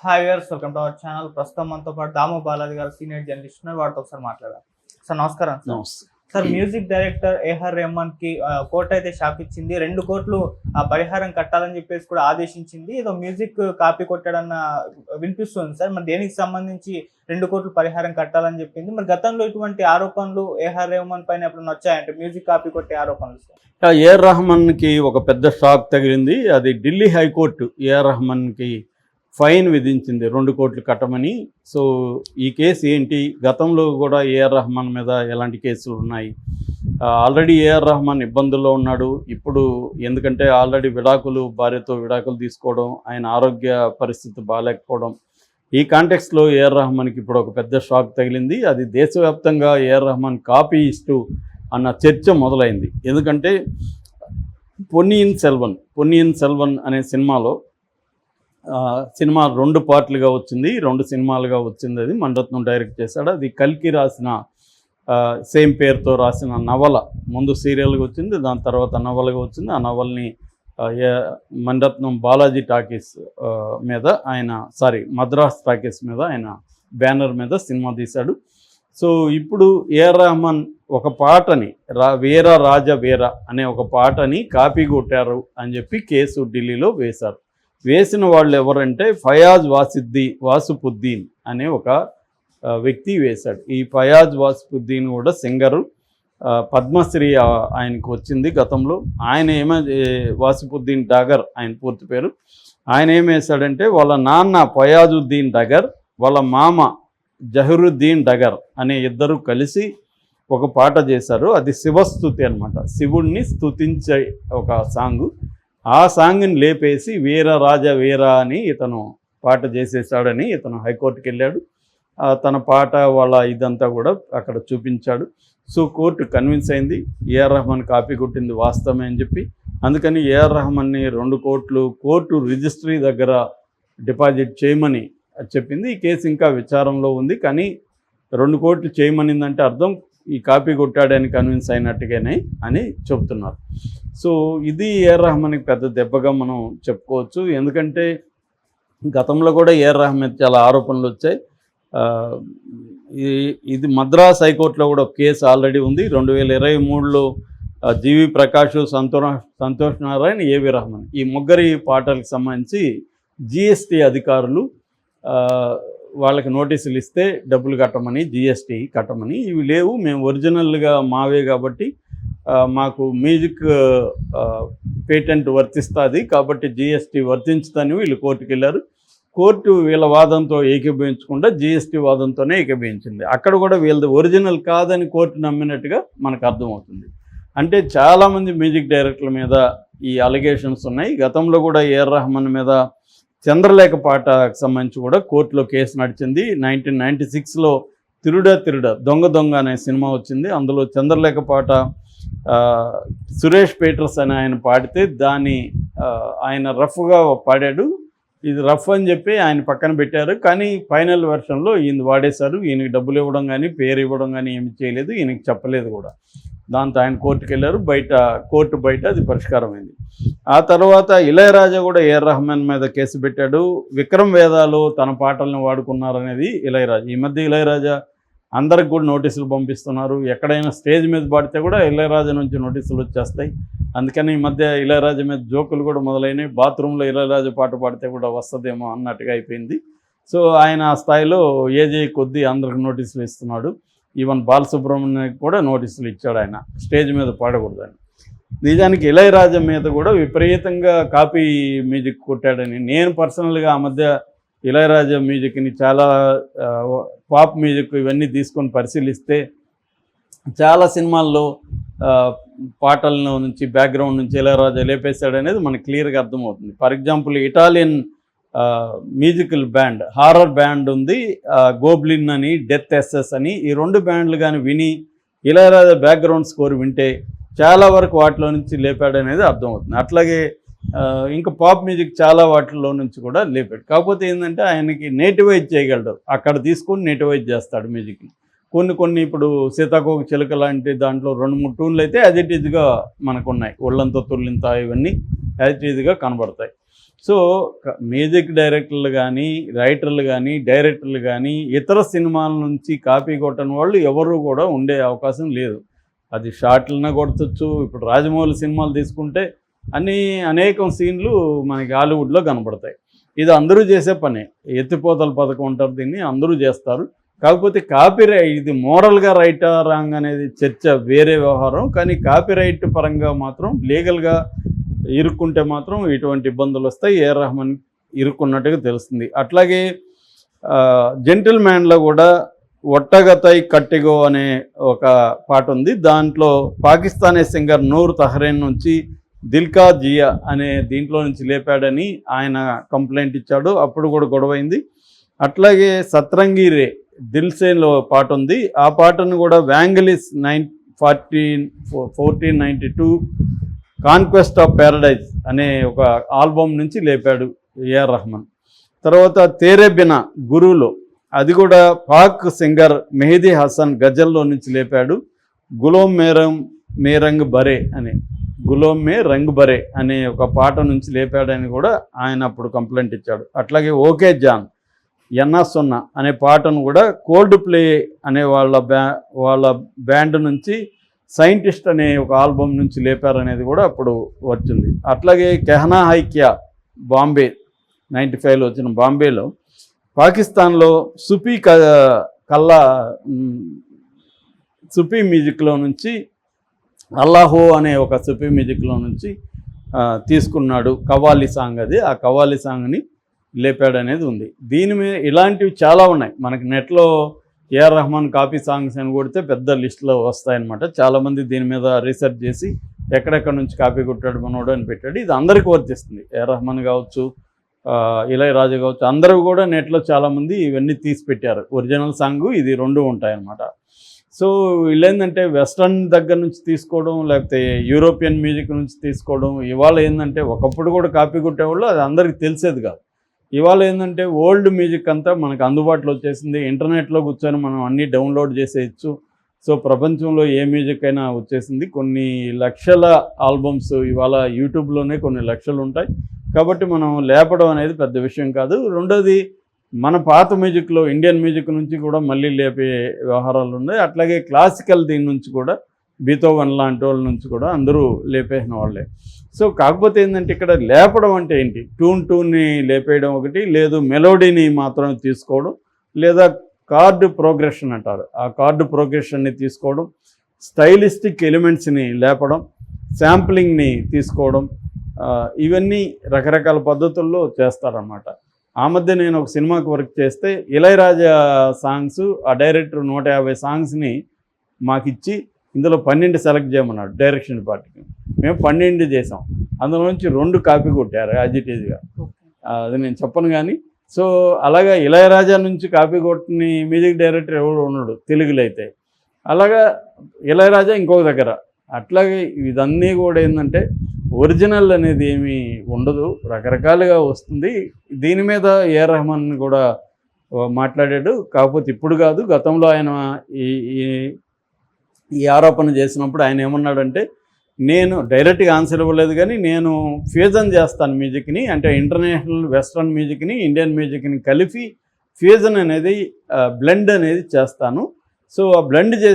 Hi viewers, welcome to our channel. ప్రస్తుతం మనతో పాటు దాము బాలాజీ గారు సీనియర్ జర్నలిస్ట్ ఉన్నారు. వాటితో ఒకసారి మాట్లాడారు. సార్ నమస్కారం. Sir music director AR Rahman కి కోర్టు అయితే షాక్ ఇచ్చింది. 2 కోట్లు పరిహారం కట్టాలని చెప్పేసి కూడా ఆదేశించింది. ఏదో మ్యూజిక్ కాపీ కొట్టాడన్న వినిపిస్తుంది సార్. మరి దేనికి సంబంధించి 2 కోట్లు పరిహారం కట్టాలని చెప్పింది. మరి గతంలో ఇటువంటి ఆరోపణలు ఏఆర్ రెహమాన్ పైన ఎప్పుడైనా వచ్చాయంటే మ్యూజిక్ కాపీ కొట్టే ఆరోపణలు సార్? ఏఆర్ రెహమాన్ కి ఒక పెద్ద షాక్ తగిలింది. అది ఢిల్లీ హైకోర్టు ఏఆర్ రెహమాన్ కి ఫైన్ విధించింది 2 కోట్లు కట్టమని. సో ఈ కేసు ఏంటి, గతంలో కూడా ఏఆర్ రెహమాన్ మీద ఎలాంటి కేసులు ఉన్నాయి, ఆల్రెడీ ఏఆర్ రెహమాన్ ఇబ్బందుల్లో ఉన్నాడు ఇప్పుడు. ఎందుకంటే ఆల్రెడీ భార్యతో విడాకులు తీసుకోవడం, ఆయన ఆరోగ్య పరిస్థితి బాగాలేకపోవడం, ఈ కాంటెక్స్లో ఏఆర్ రెహమాన్కి ఇప్పుడు ఒక పెద్ద షాక్ తగిలింది. అది దేశవ్యాప్తంగా ఏఆర్ రెహమాన్ కాపీ ఇస్తూ అన్న చర్చ మొదలైంది. ఎందుకంటే పొన్నియిన్ సెల్వన్ అనే సినిమా 2 పార్ట్లుగా వచ్చింది, 2 సినిమాలుగా వచ్చింది. అది మణిరత్నం డైరెక్ట్ చేశాడు. అది కల్కి రాసిన సేమ్ పేరుతో రాసిన నవల. ముందు సీరియల్గా వచ్చింది, దాని తర్వాత నవలగా వచ్చింది. ఆ నవల్ని మణిరత్నం బాలాజీ టాకీస్ మీద మద్రాస్ టాకీస్ మీద ఆయన బ్యానర్ మీద సినిమా తీశాడు. సో ఇప్పుడు ఏఆర్ రెహమాన్ ఒక పాటని వీర రాజ వీర అనే ఒక పాటని కాపీ కొట్టారు అని చెప్పి కేసు ఢిల్లీలో వేసిన వాళ్ళు ఎవరంటే ఫయాజ్ వాసుపుద్దీన్ అనే ఒక వ్యక్తి వేశాడు. ఈ ఫయాజ్ వాసుపుద్దీన్ కూడా సింగరు, పద్మశ్రీ ఆయనకు వచ్చింది గతంలో. వాసుపుద్దీన్ డగర్ ఆయన పూర్తి పేరు. ఆయన ఏం వేశాడంటే వాళ్ళ నాన్న ఫయాజుద్దీన్ డగర్, వాళ్ళ మామ జహరుద్దీన్ డగర్ అనే ఇద్దరు కలిసి ఒక పాట చేశారు. అది శివస్తుతి అనమాట, శివుణ్ణి స్తుతించే ఒక సాంగు. ఆ సాంగ్ని లేపేసి వీర రాజ వీర అని ఇతను పాట చేసేసాడని ఇతను హైకోర్టుకి వెళ్ళాడు. తన పాట ఇదంతా కూడా అక్కడ చూపించాడు. సో కోర్టు కన్విన్స్ అయింది ఏఆర్ రెహమాన్ కాపీ కొట్టింది వాస్తవమే అని చెప్పి. అందుకని ఏఆర్ రెహమాన్ని 2 కోట్లు కోర్టు రిజిస్ట్రీ దగ్గర డిపాజిట్ చేయమని చెప్పింది. ఈ కేసు ఇంకా విచారంలో ఉంది, కానీ 2 కోట్లు చేయమనిందంటే అర్థం ఈ కాపీ కొట్టాడని కన్విన్స్ అయినట్టుగానే అని చెప్తున్నారు. సో ఇది ఏఆర్ రెహమాన్కి పెద్ద దెబ్బగా మనం చెప్పుకోవచ్చు. ఎందుకంటే గతంలో కూడా ఏఆర్ రెహమాన్ చాలా ఆరోపణలు వచ్చాయి. ఇది మద్రాస్ హైకోర్టులో కూడా ఒక కేసు ఆల్రెడీ ఉంది. 2023లో జీవి ప్రకాష్, సంతోష్ నారాయణ, ఏవి రెహమాన్ ఈ ముగ్గురి పాటలకు సంబంధించి జిఎస్టీ అధికారులు వాళ్ళకి నోటీసులు ఇస్తే డబ్బులు కట్టమని, జిఎస్టీ కట్టమని. ఇవి లేవు, మేము ఒరిజినల్గా మావే కాబట్టి మాకు మ్యూజిక్ పేటెంట్ వర్తిస్తుంది కాబట్టి జిఎస్టీ వర్తించుదని వీళ్ళు కోర్టుకు వెళ్ళారు. కోర్టు వీళ్ళ వాదంతో ఏకీభవించకుండా జిఎస్టీ వాదంతోనే ఏకీభవించింది. అక్కడ కూడా వీళ్ళది ఒరిజినల్ కాదని కోర్టు నమ్మినట్టుగా మనకు అర్థమవుతుంది. అంటే చాలామంది మ్యూజిక్ డైరెక్టర్ల మీద ఈ అలిగేషన్స్ ఉన్నాయి. గతంలో కూడా ఏఆర్ రెహమాన్ మీద చంద్రలేఖ పాటకు సంబంధించి కూడా కోర్టులో కేసు నడిచింది. 1996లో తిరుడా దొంగ అనే సినిమా వచ్చింది. అందులో చంద్రలేఖ పాట సురేష్ పీటర్స్ అని ఆయన పాడితే దాన్ని ఆయన రఫ్గా పాడాడు. ఇది రఫ్ అని చెప్పి ఆయన పక్కన పెట్టారు, కానీ ఫైనల్ వెర్షన్లో ఈయన వాడేశారు. ఈయనకి డబ్బులు ఇవ్వడం కానీ పేరు ఇవ్వడం కానీ ఏమి చేయలేదు, ఈయనకి చెప్పలేదు కూడా. దాంతో ఆయన కోర్టుకు వెళ్ళారు. కోర్టు బయట అది పరిష్కారమైంది. ఆ తర్వాత ఇళయరాజా కూడా ఏఆర్ రెహమాన్ మీద కేసు పెట్టాడు. విక్రమ్ వేదాలో తన పాటలను వాడుకున్నారనేది ఇళయరాజా. ఈ మధ్య ఇళయరాజా అందరికి కూడా నోటీసులు పంపిస్తున్నారు. ఎక్కడైనా స్టేజ్ మీద పాడితే కూడా ఇళయరాజా నుంచి నోటీసులు వచ్చేస్తాయి. అందుకని ఈ మధ్య ఇళయరాజా మీద జోకులు కూడా మొదలైనవి. బాత్రూంలో ఇళయరాజా పాట పాడితే కూడా వస్తుందేమో అన్నట్టుగా అయిపోయింది. సో ఆయన ఆ స్థాయిలో ఏజే కొద్దీ అందరికి నోటీసులు ఇస్తున్నాడు. ఈవెన్ బాలసుబ్రహ్మణ్యానికి కూడా నోటీసులు ఇచ్చాడు ఆయన స్టేజ్ మీద పాడకూడదని. నిజానికి ఇళయరాజా మీద కూడా విపరీతంగా కాపీ మ్యూజిక్ కొట్టాడని నేను పర్సనల్గా ఆ మధ్య ఇళయరాజా మ్యూజిక్ని చాలా పాప్ మ్యూజిక్ ఇవన్నీ తీసుకొని పరిశీలిస్తే చాలా సినిమాల్లో పాటల నుంచి బ్యాక్గ్రౌండ్ నుంచి ఇళయరాజా లేపేశాడు అనేది మనకు క్లియర్గా అర్థమవుతుంది. For example Italian musical band, horror band ఉంది, గోబ్లిన్ అని, డెత్ ఎస్ఎస్ అని. ఈ 2 బ్యాండ్లు కానీ విని ఇళయరాజా బ్యాక్గ్రౌండ్ స్కోర్ వింటే చాలా వరకు వాటిలో నుంచి లేపాడు అనేది అర్థమవుతుంది. అట్లాగే ఇంకా పాప్ మ్యూజిక్ చాలా వాటిల్లో నుంచి కూడా లేపాడు. కాకపోతే ఏంటంటే ఆయనకి నేటివైజ్ చేయగలడు, అక్కడ తీసుకొని నేటివైజ్ చేస్తాడు మ్యూజిక్ని. కొన్ని ఇప్పుడు సీతాకోక చిలుక లాంటి దాంట్లో 2-3 ట్యూన్లు అయితే యాజ్ ఇట్ ఈజ్గా మనకు ఉన్నాయి. ఒళ్ళంతా తొల్లింత ఇవన్నీ యాజ్ ఇట్ ఈజ్గా కనబడతాయి. సో మ్యూజిక్ డైరెక్టర్లు కానీ రైటర్లు కానీ డైరెక్టర్లు కానీ ఇతర సినిమాల నుంచి కాపీ కొట్టని వాళ్ళు ఎవరు కూడా ఉండే అవకాశం లేదు. అది షార్ట్లనే కొట్టచ్చు. ఇప్పుడు రాజమౌళి సినిమాలు తీసుకుంటే అనేకం సీన్లు మనకి హాలీవుడ్లో కనపడతాయి. ఇది అందరూ చేసే పనే. ఎత్తిపోతల పథకం అంటారు దీన్ని, అందరూ చేస్తారు. కాకపోతే కాపీరైట్ ఇది మోరల్గా రైటా రాంగ్ అనేది చర్చ వేరే వ్యవహారం. కానీ కాపీరైట్ పరంగా మాత్రం లీగల్గా ఇరుక్కుంటే మాత్రం ఇటువంటి ఇబ్బందులు వస్తాయి. ఏఆర్ రెహమాన్ ఇరుక్కున్నట్టుగా తెలుస్తుంది. అట్లాగే జెంటిల్ మ్యాన్లో కూడా ఒట్టగతై కట్టిగో అనే ఒక పాట ఉంది. దాంట్లో పాకిస్తానీ సింగర్ నూర్ తహ్రేన్ నుంచి దిల్కా జియా అనే దీంట్లో నుంచి లేపాడని ఆయన కంప్లైంట్ ఇచ్చాడు. అప్పుడు కూడా గొడవైంది. అట్లాగే సత్రంగి రే దిల్సేన్లో పాట ఉంది. ఆ పాటను కూడా వ్యాంగలిస్ 1492 కాన్క్వెస్ట్ ఆఫ్ ప్యారడైజ్ అనే ఒక ఆల్బమ్ నుంచి లేపాడు ఏఆర్ రెహమాన్. తర్వాత తేరే బినా గురువులో అది కూడా పాక్ సింగర్ మెహదీ హసన్ గజల్లో నుంచి లేపాడు. గులోం మే రంగ్ బరే అనే గులోం మే రంగ్ బరే అనే ఒక పాట నుంచి లేపాడని కూడా ఆయన అప్పుడు కంప్లైంట్ ఇచ్చాడు. అట్లాగే ఓకే జాన్ ఎన్నా సున్నా అనే పాటను కూడా కోల్డ్ ప్లే అనే వాళ్ళ బ్యాండ్ నుంచి సైంటిస్ట్ అనే ఒక ఆల్బమ్ నుంచి లేపారనేది కూడా అప్పుడు వచ్చింది. అట్లాగే కెహనా హైక్యా బాంబే 95లో వచ్చిన బాంబేలో పాకిస్తాన్లో సుఫీ మ్యూజిక్లో నుంచి అల్లాహో అనే ఒక సుఫీ మ్యూజిక్లో నుంచి తీసుకున్నాడు కవ్వాలి సాంగ్. అది ఆ కవ్వాలి సాంగ్ని లేపాడు అనేది ఉంది. దీని మీద ఇలాంటివి చాలా ఉన్నాయి. మనకి నెట్లో ఏఆర్ రెహమాన్ కాపీ సాంగ్స్ అని కొడితే పెద్ద లిస్టులో వస్తాయన్నమాట. చాలామంది దీని మీద రీసెర్చ్ చేసి ఎక్కడెక్కడ నుంచి కాపీ కొట్టాడు మనోడు అని పెట్టాడు. ఇది అందరికీ వర్తిస్తుంది. ఏఆర్ రెహమాన్ కావచ్చు, ఇళయరాజా కావచ్చు, అందరూ కూడా నెట్లో చాలామంది ఇవన్నీ తీసి పెట్టారు. ఒరిజినల్ సాంగ్ ఇది రెండు ఉంటాయన్నమాట. సో వీళ్ళేంటంటే వెస్ట్రన్ దగ్గర నుంచి తీసుకోవడం, లేకపోతే యూరోపియన్ మ్యూజిక్ నుంచి తీసుకోవడం. ఇవాళ ఏంటంటే ఒకప్పుడు కూడా కాపీ కొట్టేవాళ్ళు, అది అందరికీ తెలిసేది కాదు. ఇవాళ ఏంటంటే ఓల్డ్ మ్యూజిక్ అంతా మనకు అందుబాటులో వచ్చేసింది. ఇంటర్నెట్లో కూర్చొని మనం అన్నీ డౌన్లోడ్ చేసేయచ్చు. సో ప్రపంచంలో ఏ మ్యూజిక్ అయినా వచ్చేసింది. కొన్ని లక్షల ఆల్బమ్స్ ఇవాళ యూట్యూబ్లోనే కొన్ని లక్షలు ఉంటాయి. కాబట్టి మనం లేపడం అనేది పెద్ద విషయం కాదు. రెండోది మన పాత మ్యూజిక్లో ఇండియన్ మ్యూజిక్ నుంచి కూడా మళ్ళీ లేపే వ్యవహారాలు ఉన్నాయి. అట్లాగే క్లాసికల్ దీని నుంచి కూడా బీతోవెన్ లాంటి వాళ్ళ నుంచి కూడా అందరూ లేపేసిన వాళ్ళే. సో కాకపోతే ఏంటంటే ఇక్కడ లేపడం అంటే ఏంటి, ట్యూన్ని లేపేయడం ఒకటి, లేదు మెలోడీని మాత్రమే తీసుకోవడం, లేదా కార్డు ప్రోగ్రెషన్ అంటారు, ఆ కార్డు ప్రోగ్రెషన్ని తీసుకోవడం, స్టైలిస్టిక్ ఎలిమెంట్స్ని లేపడం, శాంప్లింగ్ని తీసుకోవడం, ఇవన్నీ రకరకాల పద్ధతుల్లో చేస్తారన్నమాట. ఆ మధ్య నేను ఒక సినిమాకి వర్క్ చేస్తే ఇళయరాజా సాంగ్స్ ఆ డైరెక్టర్ 150 సాంగ్స్ని మాకిచ్చి ఇందులో 12 సెలెక్ట్ చేయమన్నాడు డైరెక్షన్ డిపార్ట్మెంట్కి. మేము 12 చేసాం. అందులో నుంచి 2 కాపీ కొట్టారు యాజిటీజ్గా. అది నేను చెప్పను కానీ. సో అలాగా ఇళయరాజా నుంచి కాపీ కొట్టిన మ్యూజిక్ డైరెక్టర్ ఎవరు ఉన్నాడు తెలుగులో అయితే. అలాగా ఇళయరాజా ఇంకొక దగ్గర. అట్లాగే ఇదన్నీ కూడా ఏంటంటే ఒరిజినల్ అనేది ఏమీ ఉండదు, రకరకాలుగా వస్తుంది. దీని మీద ఏఆర్ రెహమాన్ కూడా మాట్లాడాడు. కాకపోతే ఇప్పుడు కాదు, గతంలో ఆయన ఈ ఆరోపణ చేసినప్పుడు ఆయన ఏమన్నాడంటే, నేను డైరెక్ట్గా ఆన్సర్ ఇవ్వలేదు కానీ నేను ఫ్యూజన్ చేస్తాను మ్యూజిక్ని, అంటే ఇంటర్నేషనల్ వెస్ట్రన్ మ్యూజిక్ని ఇండియన్ మ్యూజిక్ని కలిపి ఫ్యూజన్ అనేది బ్లెండ్ అనేది చేస్తాను. సో ఆ బ్లెండ్ చేసి